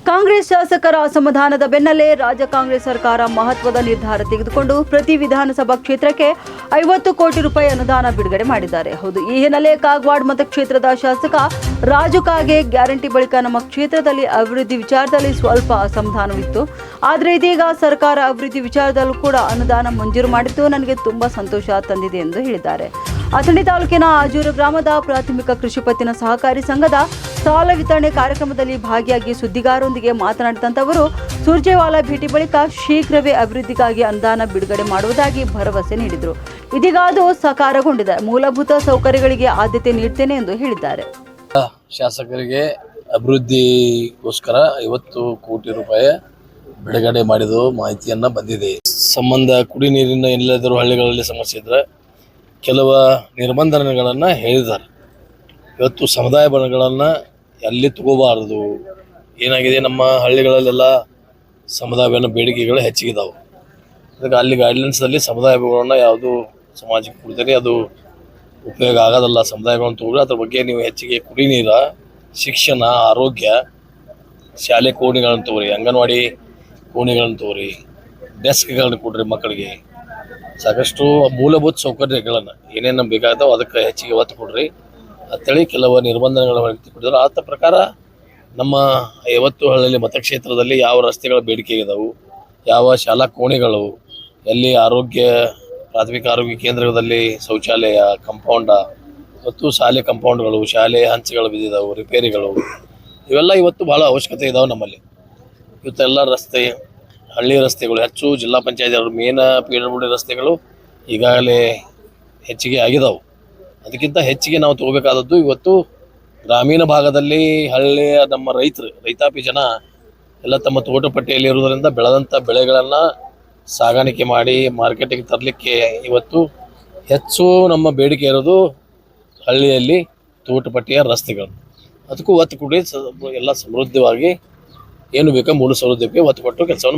ಕಾಂಗ್ರೆಸ್ ಶಾಸಕರ ಅಸಮಾಧಾನದ ಬೆನ್ನಲ್ಲೇ ರಾಜ್ಯ ಕಾಂಗ್ರೆಸ್ ಸರ್ಕಾರ ಮಹತ್ವದ ನಿರ್ಧಾರ ತೆಗೆದುಕೊಂಡು ಪ್ರತಿ ವಿಧಾನಸಭಾ ಕ್ಷೇತ್ರಕ್ಕೆ 50 ಕೋಟಿ ರೂಪಾಯಿ ಅನುದಾನ ಬಿಡುಗಡೆ ಮಾಡಿದ್ದಾರೆ. ಹೌದು, ಈ ಹಿನ್ನೆಲೆ ಕಾಗವಾಡ ಮತಕ್ಷೇತ್ರದ ಶಾಸಕ ರಾಜು ಕಾಗೆ ಗ್ಯಾರಂಟಿ ಬಳಿಕ ನಮ್ಮ ಕ್ಷೇತ್ರದಲ್ಲಿ ಅಭಿವೃದ್ಧಿ ವಿಚಾರದಲ್ಲಿ ಸ್ವಲ್ಪ ಅಸಮಾಧಾನವಿತ್ತು. ಆದರೆ ಇದೀಗ ಸರ್ಕಾರ ಅಭಿವೃದ್ಧಿ ವಿಚಾರದಲ್ಲೂ ಕೂಡ ಅನುದಾನ ಮಂಜೂರು ಮಾಡಿದ್ದು ನನಗೆ ತುಂಬಾ ಸಂತೋಷ ತಂದಿದೆ ಎಂದು ಹೇಳಿದ್ದಾರೆ. ಅಥಣಿ ತಾಲೂಕಿನ ಆಜೂರು ಗ್ರಾಮದ ಪ್ರಾಥಮಿಕ ಕೃಷಿ ಪತ್ತಿನ ಸಹಕಾರಿ ಸಂಘದ ಸಾಲ ವಿತರಣೆ ಕಾರ್ಯಕ್ರಮದಲ್ಲಿ ಭಾಗಿಯಾಗಿ ಸುದ್ದಿಗಾರರೊಂದಿಗೆ ಮಾತನಾಡಿದಂತವರು ಸುರ್ಜೇವಾಲಾ ಭೇಟಿ ಬಳಿಕ ಶೀಘ್ರವೇ ಅಭಿವೃದ್ಧಿಗಾಗಿ ಅನುದಾನ ಬಿಡುಗಡೆ ಮಾಡುವುದಾಗಿ ಭರವಸೆ ನೀಡಿದರು. ಇದೀಗ ಅದು ಸಾಕಾರಗೊಂಡಿದೆ. ಮೂಲಭೂತ ಸೌಕರ್ಯಗಳಿಗೆ ಆದ್ಯತೆ ನೀಡುತ್ತೇನೆ ಎಂದು ಹೇಳಿದ್ದಾರೆ. ಶಾಸಕರಿಗೆ ಅಭಿವೃದ್ಧಿಗೋಸ್ಕರ 50 ಕೋಟಿ ರೂಪಾಯಿ ಬಿಡುಗಡೆ ಮಾಡಿದ ಮಾಹಿತಿಯನ್ನ ಬಂದಿದೆ. ಸಂಬಂಧ ಕುಡಿ ನೀರಿನ ಎಲ್ಲಾದರೂ ಹಳ್ಳಿಗಳಲ್ಲಿ ಸಮಸ್ಯೆ ಇದ್ರೆ ಕೆಲವು ನಿರ್ಬಂಧನೆಗಳನ್ನು ಹೇಳಿದ್ದಾರೆ. ಇವತ್ತು ಸಮುದಾಯ ಭವನಗಳನ್ನು ಎಲ್ಲಿ ತಗೋಬಾರದು, ಏನಾಗಿದೆ ನಮ್ಮ ಹಳ್ಳಿಗಳಲ್ಲೆಲ್ಲ ಸಮುದಾಯ ಭವನ ಬೇಡಿಕೆಗಳು ಹೆಚ್ಚಿಗಿದಾವೆ. ಅದಕ್ಕೆ ಅಲ್ಲಿ ಗೈಡ್ಲೈನ್ಸಲ್ಲಿ ಸಮುದಾಯ ಭವನವನ್ನು ಯಾವುದು ಸಮಾಜಕ್ಕೆ ಕೊಡ್ತೀರಿ ಅದು ಉಪಯೋಗ ಆಗೋದಲ್ಲ. ಸಮುದಾಯಗಳನ್ನು ತಗೊಂಡ್ರೆ ಅದ್ರ ಬಗ್ಗೆ ನೀವು ಹೆಚ್ಚಿಗೆ ಕುಡಿ ನೀರ, ಶಿಕ್ಷಣ, ಆರೋಗ್ಯ, ಶಾಲೆ ಕೋಣೆಗಳನ್ನು ತಗೋರಿ, ಅಂಗನವಾಡಿ ಕೋಣೆಗಳನ್ನು ತಗೋರಿ, ಡೆಸ್ಕ್ಗಳನ್ನು ಕೊಡ್ರಿ ಮಕ್ಕಳಿಗೆ. ಸಾಕಷ್ಟು ಮೂಲಭೂತ ಸೌಕರ್ಯಗಳನ್ನು ಏನೇನು ಬೇಕಾಗ್ತಾವೆ ಅದಕ್ಕೆ ಹೆಚ್ಚಿಗೆ ಒತ್ತು ಕೊಡ್ರಿ ಅಂತೇಳಿ ಕೆಲವು ನಿರ್ಬಂಧನೆಗಳ ಕೊಟ್ಟಿದ್ದಾರೆ. ಆದ ಪ್ರಕಾರ ನಮ್ಮ 50 ಹಳ್ಳಿ ಮತಕ್ಷೇತ್ರದಲ್ಲಿ ಯಾವ ರಸ್ತೆಗಳ ಬೇಡಿಕೆ ಇದಾವೆ, ಯಾವ ಶಾಲಾ ಕೋಣೆಗಳು, ಎಲ್ಲಿ ಪ್ರಾಥಮಿಕ ಆರೋಗ್ಯ ಕೇಂದ್ರದಲ್ಲಿ ಶೌಚಾಲಯ, ಕಾಂಪೌಂಡ ಮತ್ತು ಶಾಲೆ ಕಾಂಪೌಂಡ್ಗಳು, ಶಾಲೆ ಹಂಚುಗಳು ಬಿದ್ದಿದ್ದಾವೆ, ರಿಪೇರಿಗಳು, ಇವೆಲ್ಲ ಇವತ್ತು ಭಾಳ ಅವಶ್ಯಕತೆ ಇದಾವೆ ನಮ್ಮಲ್ಲಿ. ಇವತ್ತೆಲ್ಲ ರಸ್ತೆ, ಹಳ್ಳಿ ರಸ್ತೆಗಳು ಹೆಚ್ಚು ಜಿಲ್ಲಾ ಪಂಚಾಯತ್ ಅವರು ಮೇನ್ PWD ರಸ್ತೆಗಳು ಈಗಾಗಲೇ ಹೆಚ್ಚಿಗೆ ಆಗಿದಾವೆ. ಅದಕ್ಕಿಂತ ಹೆಚ್ಚಿಗೆ ನಾವು ತಗೋಬೇಕಾದದ್ದು ಇವತ್ತು ಗ್ರಾಮೀಣ ಭಾಗದಲ್ಲಿ ಹಳ್ಳಿಯ ನಮ್ಮ ರೈತಾಪಿ ಜನ ಎಲ್ಲ ತಮ್ಮ ತೋಟಪಟ್ಟಿಯಲ್ಲಿ ಇರುವುದರಿಂದ ಬೆಳೆದಂಥ ಬೆಳೆಗಳನ್ನು ಸಾಗಾಣಿಕೆ ಮಾಡಿ ಮಾರ್ಕೆಟಿಗೆ ತರಲಿಕ್ಕೆ ಇವತ್ತು ಹೆಚ್ಚು ನಮ್ಮ ಬೇಡಿಕೆ ಇರೋದು ಹಳ್ಳಿಯಲ್ಲಿ ತೋಟಪಟ್ಟಿಯ ರಸ್ತೆಗಳು. ಅದಕ್ಕೂ ಒತ್ತು ಕೊಡಿ, ಎಲ್ಲ ಸಮೃದ್ಧವಾಗಿ ಏನು ಬೇಕೋ ಮೂಲ ಸೌಲಭ್ಯಕ್ಕೆ ಒತ್ತು ಕೊಟ್ಟು ಕೆಲಸವನ್ನು